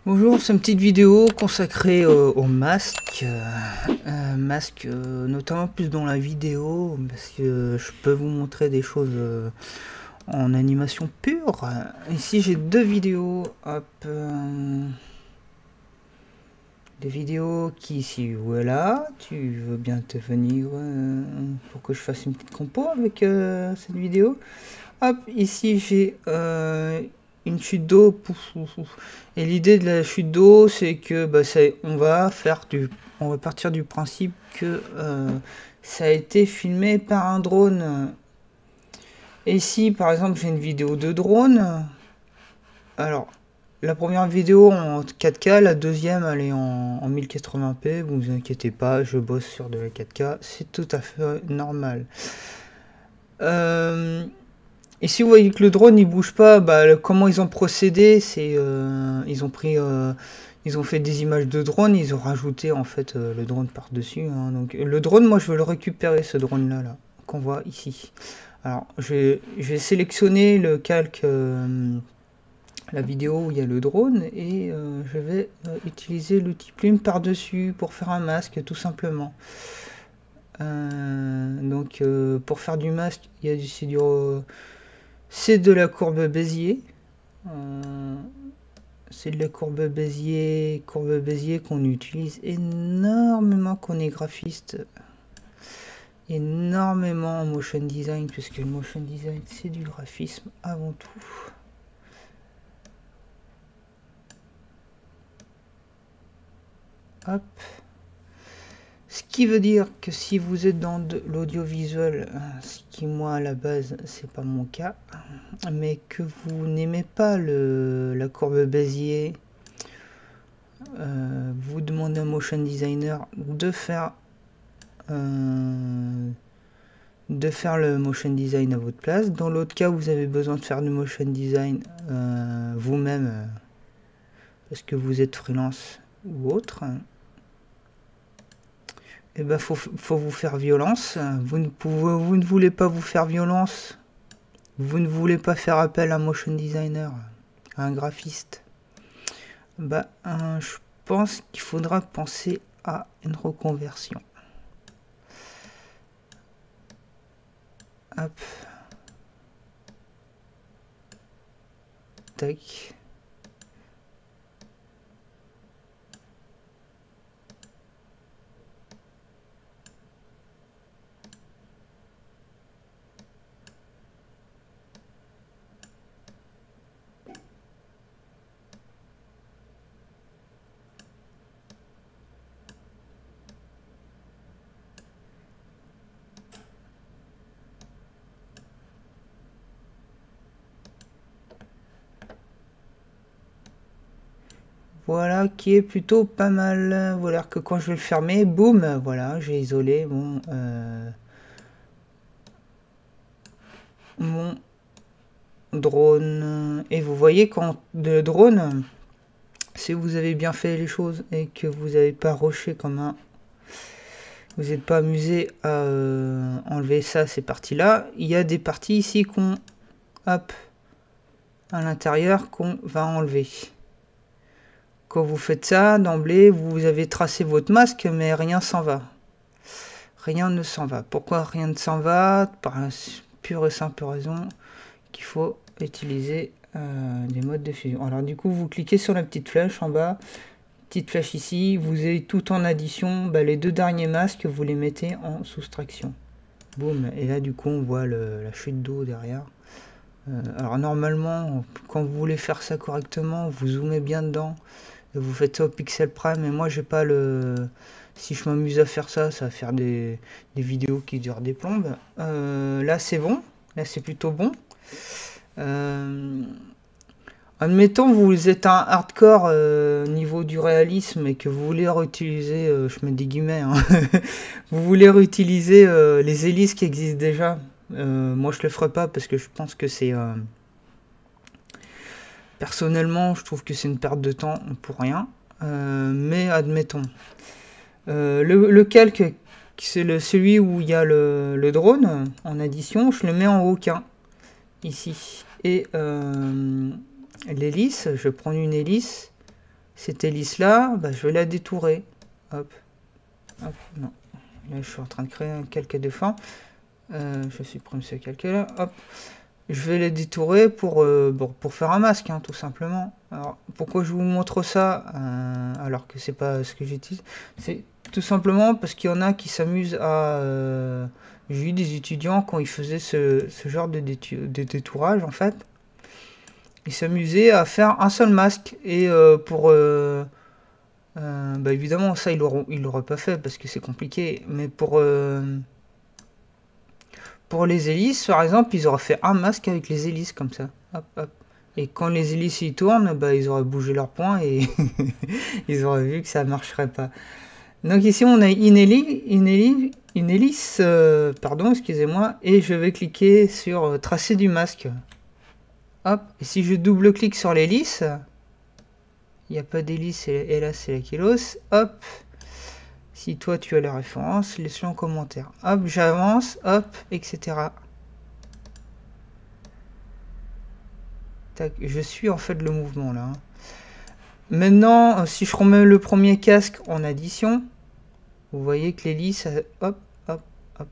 Bonjour, c'est une petite vidéo consacrée au masque, notamment plus dans la vidéo, parce que je peux vous montrer des choses en animation pure. Ici j'ai deux vidéos, hop, des vidéos qui ici, voilà, tu veux bien te venir pour que je fasse une petite compo avec cette vidéo. Hop, ici j'ai une chute d'eau. Et l'idée de la chute d'eau, c'est que bah, on va partir du principe que ça a été filmé par un drone. Et ici, par exemple, j'ai une vidéo de drone. Alors, la première vidéo en 4K, la deuxième elle est en 1080p. Vous inquiétez pas, je bosse sur de la 4K, c'est tout à fait normal. Et si vous voyez que le drone il bouge pas, bah, comment ils ont procédé, c'est ils ont fait des images de drone, ils ont rajouté en fait le drone par dessus. Hein. Donc le drone, moi je veux le récupérer, ce drone là qu'on voit ici. Alors je vais sélectionner le calque, la vidéo où il y a le drone, et je vais utiliser l'outil plume par dessus pour faire un masque tout simplement. Donc pour faire du masque, il y a c'est de la courbe Bézier. C'est de la courbe Bézier qu'on utilise énormément quand on est graphiste. Énormément en motion design, puisque le motion design c'est du graphisme avant tout. Hop. Ce qui veut dire que si vous êtes dans de l'audiovisuel, ce qui moi à la base c'est pas mon cas, mais que vous n'aimez pas la courbe Bézier, vous demandez à un motion designer de faire le motion design à votre place. Dans l'autre cas, vous avez besoin de faire du motion design vous-même parce que vous êtes freelance ou autre. Et ben faut vous faire violence. Vous ne voulez pas vous faire violence. Vous ne voulez pas faire appel à un motion designer, à un graphiste. Bah, je pense qu'il faudra penser à une reconversion. Hop. Tac. Voilà, qui est plutôt pas mal. Voilà que quand je vais le fermer, boum, voilà, j'ai isolé mon drone. Et vous voyez, quand le drone, si vous avez bien fait les choses et que vous n'avez pas rushé comme un... Vous n'êtes pas amusé à enlever ça, ces parties-là. Il y a des parties ici qu'on... Hop, à l'intérieur qu'on va enlever. Quand vous faites ça, d'emblée, vous avez tracé votre masque, mais rien s'en va. Rien ne s'en va. Pourquoi rien ne s'en va? Par une pure et simple raison qu'il faut utiliser des modes de fusion. Alors du coup, vous cliquez sur la petite flèche en bas, petite flèche ici, vous avez tout en addition, bah, les deux derniers masques, vous les mettez en soustraction. Boum, et là du coup, on voit la chute d'eau derrière. Alors normalement, quand vous voulez faire ça correctement, vous zoomez bien dedans. Et vous faites ça au pixel près, mais moi j'ai pas le... Si je m'amuse à faire ça, ça va faire des vidéos qui durent des plombes. Là c'est bon, là c'est plutôt bon. Admettons vous êtes un hardcore niveau du réalisme et que vous voulez réutiliser, je mets des guillemets, hein, vous voulez réutiliser les hélices qui existent déjà. Moi je le ferai pas parce que je pense que c'est... Personnellement, je trouve que c'est une perte de temps pour rien. Mais admettons. Le calque, c'est celui où il y a le drone en addition. Je le mets en aucun. Ici. Et l'hélice, je prends une hélice. cette hélice là, bah, je vais la détourer. Hop, hop, non. Là, je suis en train de créer un calque de forme. Je supprime ce calque là. Hop, je vais la détourer pour faire un masque, hein, tout simplement. Alors, pourquoi je vous montre ça alors que c'est pas ce que j'utilise? C'est tout simplement parce qu'il y en a qui s'amusent à... j'ai eu des étudiants quand ils faisaient ce genre de détourage, en fait. Ils s'amusaient à faire un seul masque. Et bah évidemment, ça, ils l'auraient pas fait parce que c'est compliqué. Mais pour les hélices, par exemple, ils auraient fait un masque avec les hélices comme ça. Hop, hop. Et quand les hélices y tournent, bah, ils auraient bougé leur poing et ils auraient vu que ça ne marcherait pas. Donc ici, on a une hélice, pardon, excusez-moi, et je vais cliquer sur tracer du masque. Hop, et si je double-clique sur l'hélice, il n'y a pas d'hélice, et là, c'est la Kilos. Hop, si toi, tu as la référence, laisse-le en commentaire. Hop, j'avance, hop, etc. Tac, je suis en fait le mouvement là. Maintenant, si je remets le premier casque en addition, vous voyez que l'hélice, hop, hop, hop.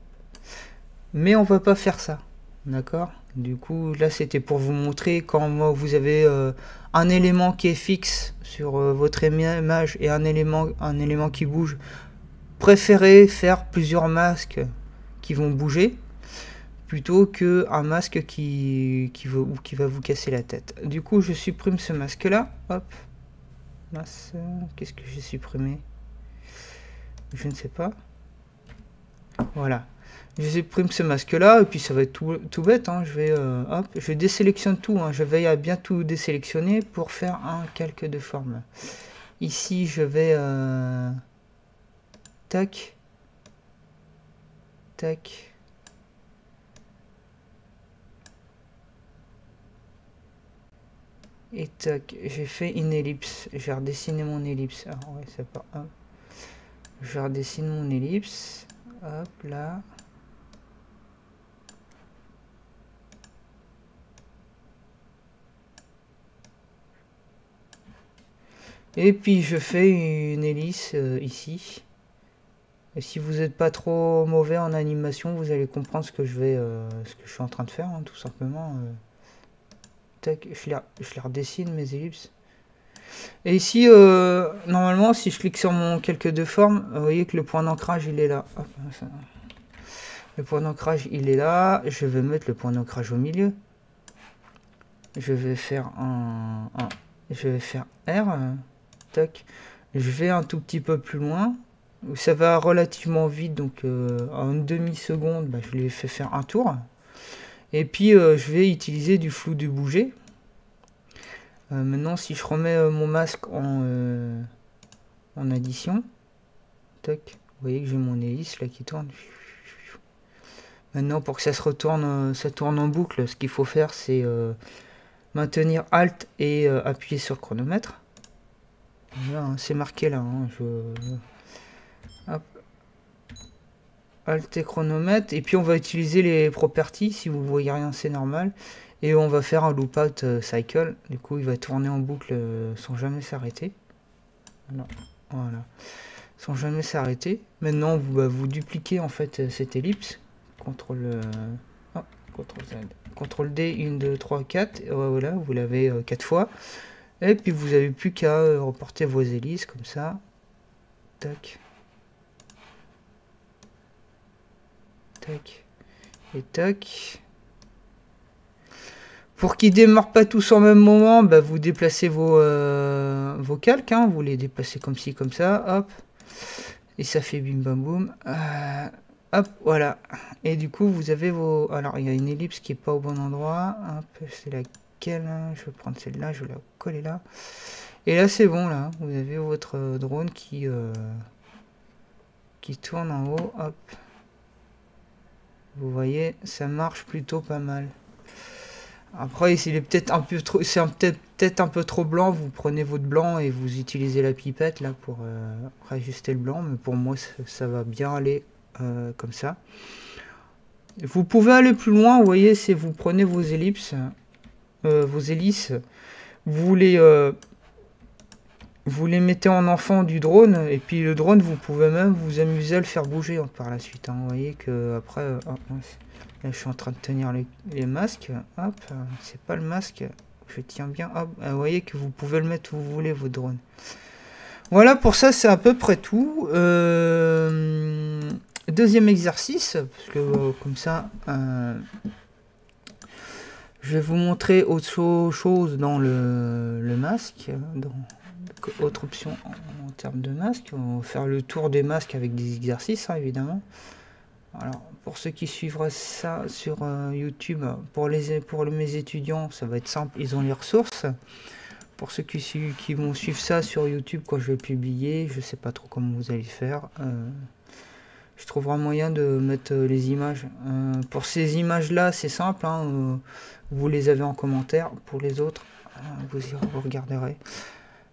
Mais on va pas faire ça, d'accord? Du coup, là, c'était pour vous montrer quand vous avez un élément qui est fixe sur votre image et un élément qui bouge. Préférez faire plusieurs masques qui vont bouger plutôt qu'un masque qui va vous casser la tête. Du coup, je supprime ce masque-là. Hop. Qu'est-ce que j'ai supprimé? Je ne sais pas. Voilà. Je supprime ce masque-là, et puis ça va être tout bête. Hein. Je désélectionne tout. Hein. Je veille à bien tout désélectionner pour faire un calque de forme. Ici, je vais... tac. Tac. Et tac, j'ai fait une ellipse. J'ai redessiné mon ellipse. Ah ouais, ça part. Hop. Je redessine mon ellipse. Hop, là. Et puis je fais une hélice ici. Et si vous n'êtes pas trop mauvais en animation, vous allez comprendre ce que je suis en train de faire, hein, tout simplement. Tac, je les redessine mes ellipses. Et ici, normalement, si je clique sur mon calque de forme, vous voyez que le point d'ancrage, il est là. Hop, ça. Le point d'ancrage, il est là. Je vais mettre le point d'ancrage au milieu. Je vais faire je vais faire R. Tac. Je vais un tout petit peu plus loin. Ça va relativement vite, donc en une demi-seconde, bah, je lui ai fait faire un tour. Et puis, je vais utiliser du flou de bouger. Maintenant, si je remets mon masque en addition, tac, vous voyez que j'ai mon hélice là qui tourne. Maintenant, pour que ça ça tourne en boucle, ce qu'il faut faire, c'est maintenir Alt et appuyer sur chronomètre. Voilà, hein, c'est marqué là. Hein, hop. Alt et chronomètre. Et puis on va utiliser les properties. Si vous voyez rien, c'est normal. Et on va faire un loop out cycle. Du coup, il va tourner en boucle sans jamais s'arrêter. Voilà. Sans jamais s'arrêter. Maintenant, vous dupliquez en fait cette ellipse. CTRL Z. CTRL D, 1, 2, 3, 4. Et voilà, vous l'avez 4 fois. Et puis vous n'avez plus qu'à reporter vos hélices comme ça. Tac. Tac. Et tac. Pour qu'ils ne démarrent pas tous en même moment, bah, vous déplacez vos calques. Hein, vous les déplacez comme ci, comme ça. Hop. Et ça fait bim bam boum. Hop, voilà. Et du coup, vous avez vos... Alors, il y a une ellipse qui n'est pas au bon endroit. Hop, c'est laquelle? Je vais prendre celle-là, je vais la coller là. Et là, c'est bon, là. Vous avez votre drone qui tourne en haut. Hop. Vous voyez, ça marche plutôt pas mal. Après, s'il est peut-être un peu trop, c'est peut-être un peu trop blanc, vous prenez votre blanc et vous utilisez la pipette là pour réajuster le blanc. Mais pour moi, ça va bien aller comme ça. Vous pouvez aller plus loin, vous voyez, si vous prenez vos ellipses, vos hélices, vous les vous les mettez en enfant du drone, et puis le drone, vous pouvez même vous amuser à le faire bouger par la suite. Hein. Vous voyez que après, là, je suis en train de tenir les masques. Hop, c'est pas le masque. Je tiens bien. Hop, vous voyez que vous pouvez le mettre où vous voulez, votre drone. Voilà, pour ça, c'est à peu près tout. Deuxième exercice, parce que comme ça, je vais vous montrer autre chose dans le masque. Autre option en termes de masque. On va faire le tour des masques avec des exercices, hein, évidemment. Alors, pour ceux qui suivraient ça sur YouTube, pour mes étudiants, ça va être simple, ils ont les ressources. Pour ceux qui vont suivre ça sur YouTube quand je vais publier, je sais pas trop comment vous allez faire. Je trouverai un moyen de mettre les images. Pour ces images-là, c'est simple, hein, vous les avez en commentaire. Pour les autres, vous regarderez.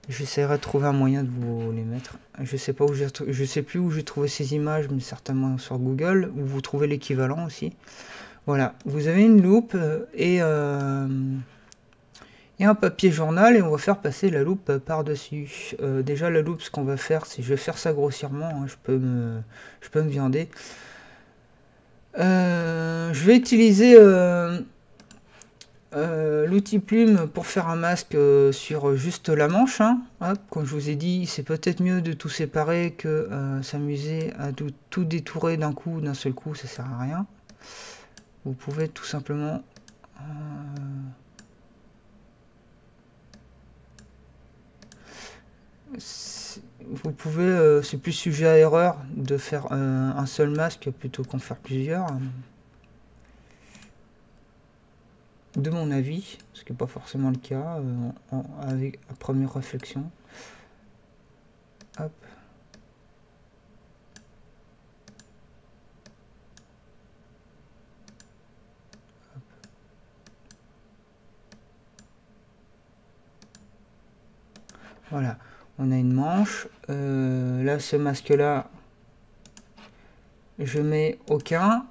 J'essaierai de trouver un moyen de vous les mettre. Je sais plus où j'ai trouvé ces images, mais certainement sur Google, où vous trouvez l'équivalent aussi. Voilà, vous avez une loupe et un papier journal, et on va faire passer la loupe par-dessus. Déjà la loupe, ce qu'on va faire, c'est je vais faire ça grossièrement, hein, je peux me viander. Je vais utiliser l'outil plume pour faire un masque sur juste la manche. Hein. Hop, comme je vous ai dit, c'est peut-être mieux de tout séparer que s'amuser à tout détourer d'un seul coup, ça sert à rien. Vous pouvez tout simplement c'est plus sujet à erreur de faire un seul masque plutôt qu'en faire plusieurs. De mon avis, ce qui n'est pas forcément le cas avec la première réflexion. Hop. Voilà, on a une manche. Là, ce masque-là, je mets aucun.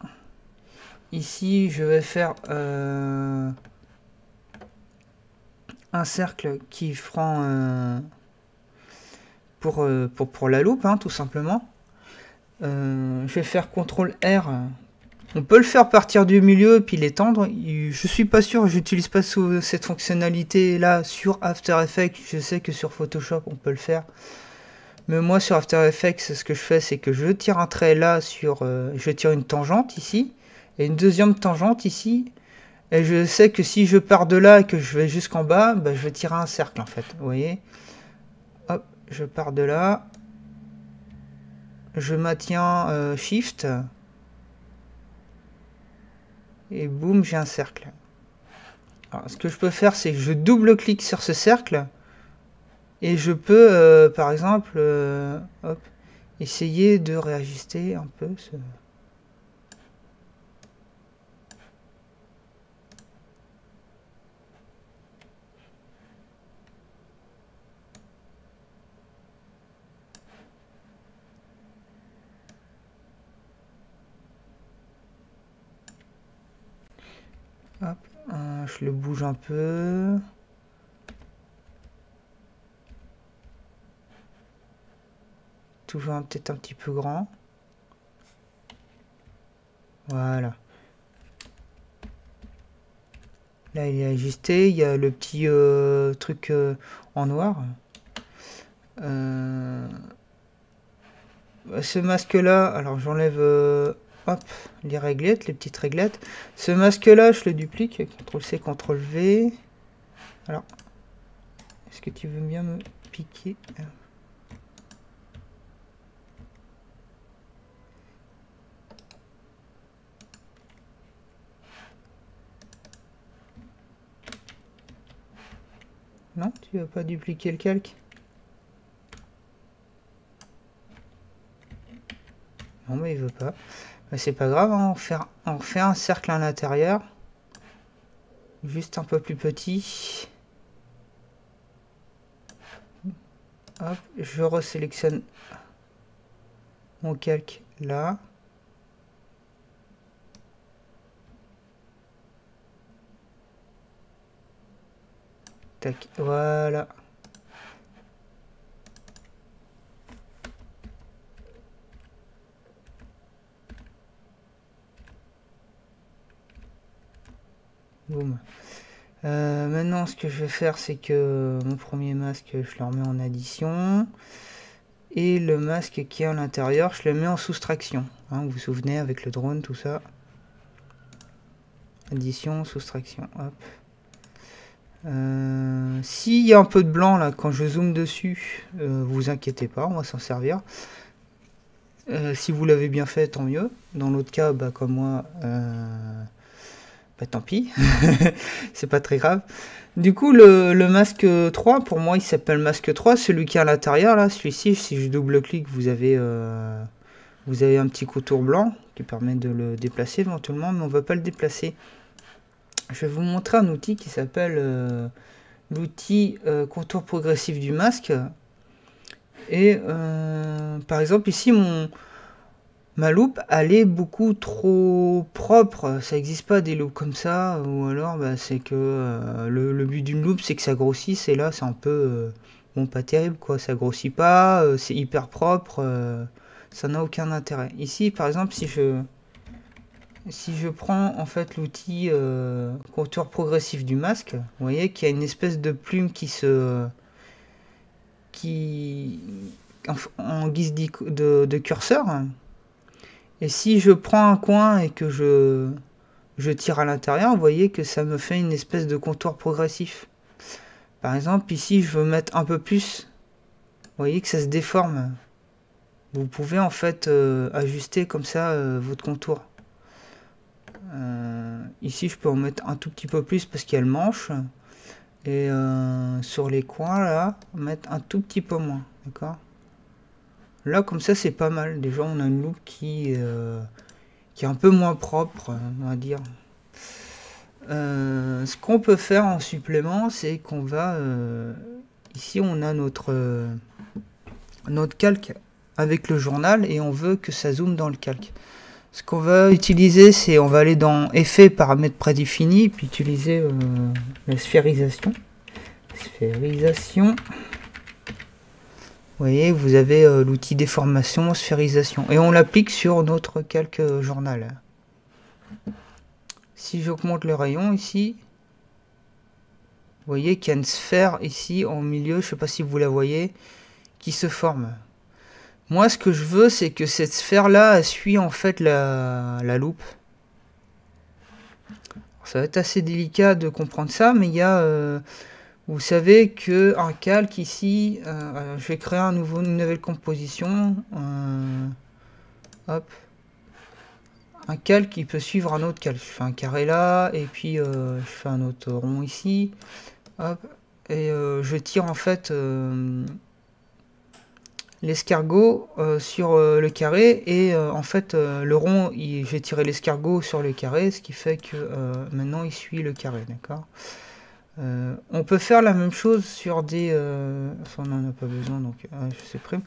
Ici, je vais faire un cercle qui fera pour la loupe, hein, tout simplement. Je vais faire CTRL R. On peut le faire partir du milieu puis l'étendre. Je suis pas sûr, j'utilise pas cette fonctionnalité là sur After Effects. Je sais que sur Photoshop on peut le faire. Mais moi sur After Effects, ce que je fais, c'est que je tire un trait là je tire une tangente ici et une deuxième tangente ici. Et je sais que si je pars de là et que je vais jusqu'en bas, bah, je vais tirer un cercle en fait. Vous voyez? Hop, je pars de là. Je maintiens Shift. Et boum, j'ai un cercle. Alors, ce que je peux faire, c'est que je double-clique sur ce cercle. Et je peux, par exemple, hop, essayer de réajuster un peu ce... Hop, je le bouge un peu. Toujours peut-être un petit peu grand. Voilà. Là, il est ajusté. Il y a le petit truc en noir. Ce masque-là, alors j'enlève hop, les réglettes, les petites réglettes. Ce masque-là, je le duplique. CTRL-C, CTRL-V. Alors, est-ce que tu veux bien me piquer? Non, tu vas pas dupliquer le calque? Non, mais il veut pas. Mais c'est pas grave, hein, on fait un cercle à l'intérieur. Juste un peu plus petit. Hop, je resélectionne mon calque là. Tac, voilà. Boum. Maintenant, ce que je vais faire, c'est que mon premier masque, je le remets en addition. Et le masque qui est à l'intérieur, je le mets en soustraction. Hein, vous vous souvenez, avec le drone, tout ça. Addition, soustraction, hop. S'il y a un peu de blanc là quand je zoome dessus, vous inquiétez pas, on va s'en servir. Si vous l'avez bien fait, tant mieux. Dans l'autre cas, bah, comme moi, bah, tant pis. C'est pas très grave. Du coup, le masque 3, pour moi, il s'appelle masque 3. Celui qui est à l'intérieur, là, celui-ci, si je double-clique, vous avez un petit contour blanc qui permet de le déplacer éventuellement, mais on ne va pas le déplacer. Je vais vous montrer un outil qui s'appelle l'outil contour progressif du masque. Et par exemple, ici, ma loupe, elle est beaucoup trop propre. Ça n'existe pas des loupes comme ça. Ou alors, bah, c'est que le but d'une loupe, c'est que ça grossisse. Et là, c'est un peu bon, pas terrible, quoi. Ça grossit pas, c'est hyper propre. Ça n'a aucun intérêt. Ici, par exemple, si je prends en fait l'outil contour progressif du masque, vous voyez qu'il y a une espèce de plume en guise de curseur. Et si je prends un coin et que je tire à l'intérieur, vous voyez que ça me fait une espèce de contour progressif. Par exemple, ici, je veux mettre un peu plus. Vous voyez que ça se déforme. Vous pouvez en fait ajuster comme ça votre contour. Ici, je peux en mettre un tout petit peu plus parce qu'il y a le manche. Et sur les coins, là, mettre un tout petit peu moins. D'accord ? Là, comme ça, c'est pas mal. Déjà, on a une loupe qui est un peu moins propre, on va dire. Ce qu'on peut faire en supplément, c'est qu'on va... ici, on a notre calque avec le journal et on veut que ça zoome dans le calque. Ce qu'on va utiliser, c'est on va aller dans Effets, paramètres prédéfinis, puis utiliser la sphérisation. Sphérisation. Vous voyez, vous avez l'outil déformation, sphérisation. Et on l'applique sur notre calque journal. Si j'augmente le rayon ici, vous voyez qu'il y a une sphère ici en milieu, je ne sais pas si vous la voyez, qui se forme. Moi, ce que je veux, c'est que cette sphère-là suit en fait la loupe. Ça va être assez délicat de comprendre ça, mais il y a... vous savez que un calque ici, je vais créer une nouvelle composition. Hop. Un calque, il peut suivre un autre calque. Je fais un carré là, et puis je fais un autre rond ici. Hop. Et je tire en fait l'escargot sur le carré, et en fait le rond, j'ai tiré l'escargot sur le carré, ce qui fait que maintenant il suit le carré, d'accord. On peut faire la même chose sur des... enfin, on n'en a pas besoin, donc je supprime.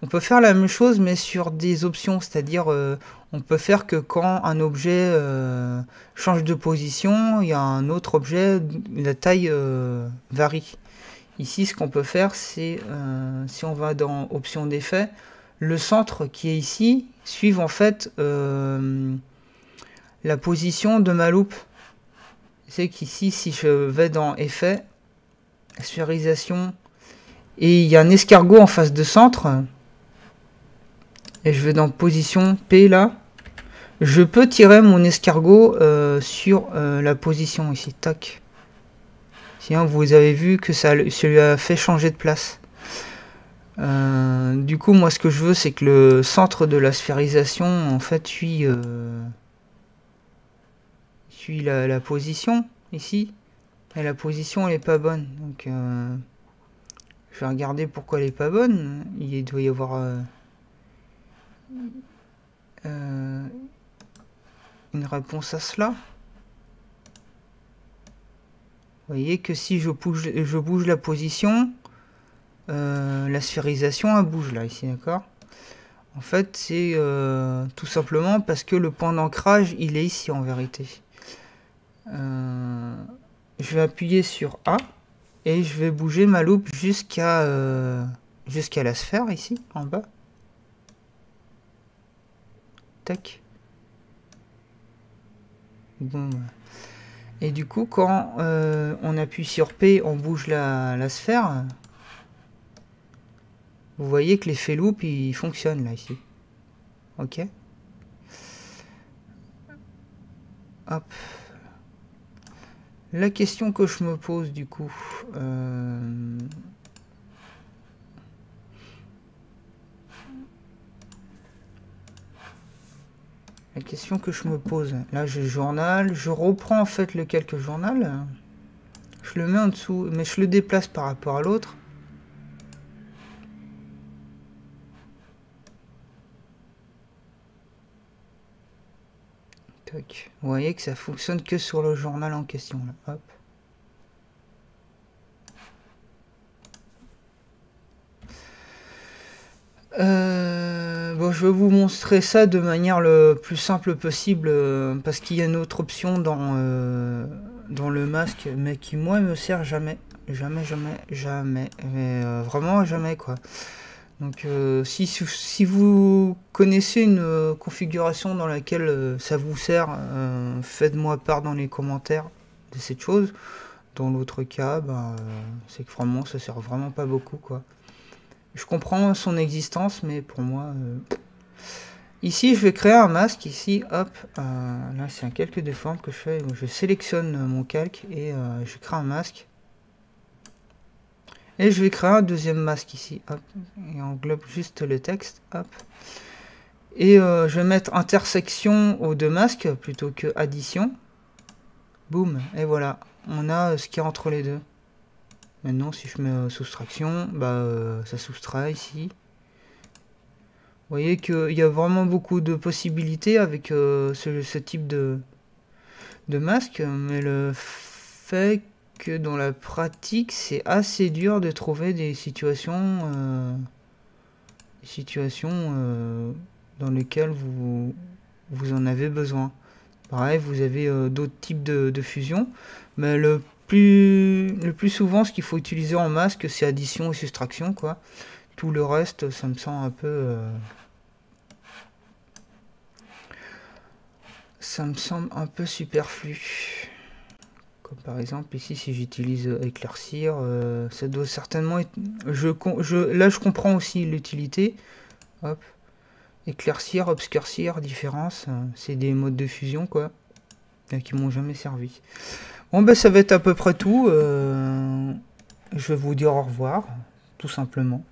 On peut faire la même chose, mais sur des options, c'est-à-dire on peut faire que quand un objet change de position, il y a un autre objet, la taille varie. Ici, ce qu'on peut faire, c'est, si on va dans options d'effet, le centre qui est ici, suive en fait la position de ma loupe. C'est qu'ici, si je vais dans effet, sphérisation, et il y a un escargot en face de centre, et je vais dans position P là, je peux tirer mon escargot sur la position ici, tac. Sinon, vous avez vu que ça lui a fait changer de place. Du coup, moi, ce que je veux, c'est que le centre de la sphérisation, en fait, suit la position, ici. Et la position, elle est pas bonne. Donc, je vais regarder pourquoi elle est pas bonne. Il doit y avoir une réponse à cela. Vous voyez que si je bouge la position, la sphérisation elle bouge là, ici, d'accord. En fait, c'est tout simplement parce que le point d'ancrage, il est ici en vérité. Je vais appuyer sur A et je vais bouger ma loupe jusqu'à la sphère ici, en bas. Tac. Bon. Et du coup, quand on appuie sur P, on bouge la sphère. Vous voyez que l'effet loop, il fonctionne là, ici. Ok. Hop. La question que je me pose, du coup... La question que je me pose, là j'ai le journal, je reprends en fait le calque journal, je le mets en dessous, mais je le déplace par rapport à l'autre. Tac. Vous voyez que ça fonctionne que sur le journal en question, là. Hop. Bon, je vais vous montrer ça de manière le plus simple possible, parce qu'il y a une autre option dans le masque, mais qui moi me sert jamais. Jamais. Mais vraiment jamais, quoi. Donc si vous connaissez une configuration dans laquelle ça vous sert, faites-moi part dans les commentaires de cette chose. Dans l'autre cas, c'est que vraiment ça sert vraiment pas beaucoup, quoi. Je comprends son existence, mais pour moi... Ici, je vais créer un masque, ici, hop, là c'est un calque de forme que je fais, je sélectionne mon calque et je crée un masque. Et je vais créer un deuxième masque ici, hop, et englobe juste le texte, hop. Et je vais mettre intersection aux deux masques plutôt que addition. Boum, et voilà, on a ce qu'il y a entre les deux. Maintenant, si je mets soustraction, ça soustrait ici. Vous voyez qu'il y a vraiment beaucoup de possibilités avec ce type de masque, mais le fait que dans la pratique, c'est assez dur de trouver des situations dans lesquelles vous en avez besoin. Pareil, vous avez d'autres types de fusion, mais le plus souvent, ce qu'il faut utiliser en masque, c'est addition et soustraction, quoi. Tout le reste, ça me semble un peu... ça me semble un peu superflu. Comme par exemple ici, si j'utilise éclaircir, ça doit certainement être... Là, je comprends aussi l'utilité. Hop. Éclaircir, obscurcir, différence, c'est des modes de fusion, quoi, qui m'ont jamais servi. Bon, ça va être à peu près tout. Je vais vous dire au revoir, tout simplement.